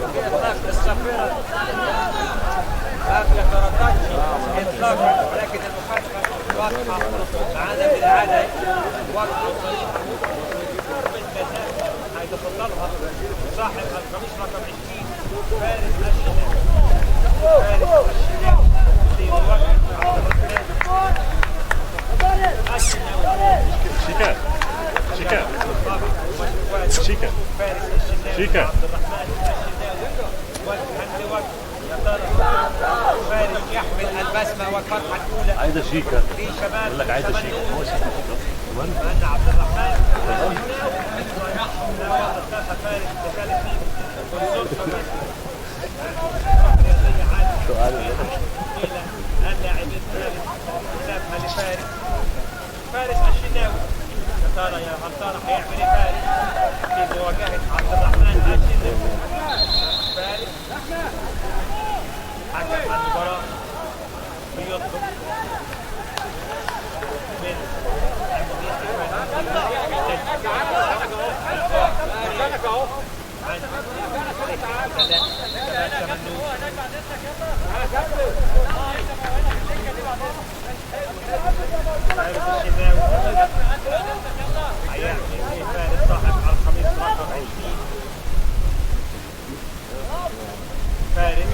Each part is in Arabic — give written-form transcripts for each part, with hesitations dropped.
اطلاق الصفيره ما بيترددش اطلاقا، ولكن المخالفه واضحه معانا بالعاده واضحه صريحه. ضربه جزاء هيتفضلها صاحب القميص رقم 20 فارس الشناوي. فارس الشناوي في مواجهه عبد الرحمن الشناوي. شيكا شيكا شيكا فارس الشناوي شيكا عبد الرحمن الشناوي وجها لوجه. يا ترى فارس يحمل البسمه والفرحه الاولى عايده شيكا، في شباب بقول لك عايده شيكا. هو شيكا أن عبد الرحمن لا وقف فارس بثالث فيه والصدفة رياضية عالية إلى اللاعب الثالث حسابها لفارس. فارس الشناوي يا ترى هيعمل ايه فارس في مواجهة عبد الرحمن الشناوي؟ فارس حكم المباراة بيطلب من فارس صاحب القميص رقم 20 فارس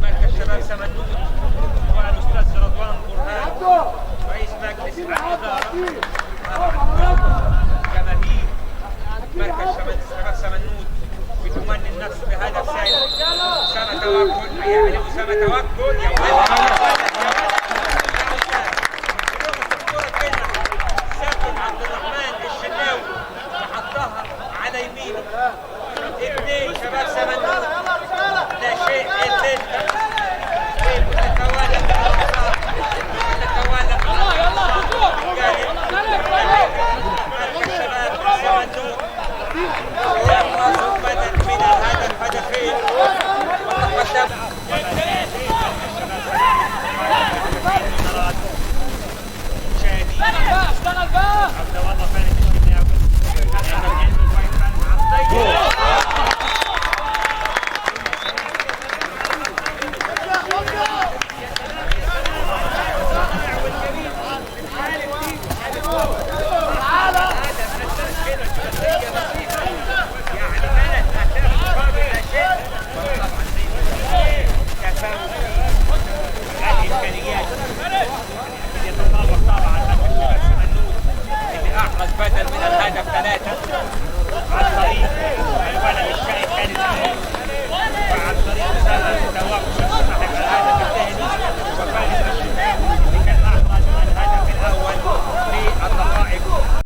مركز شباب معناتها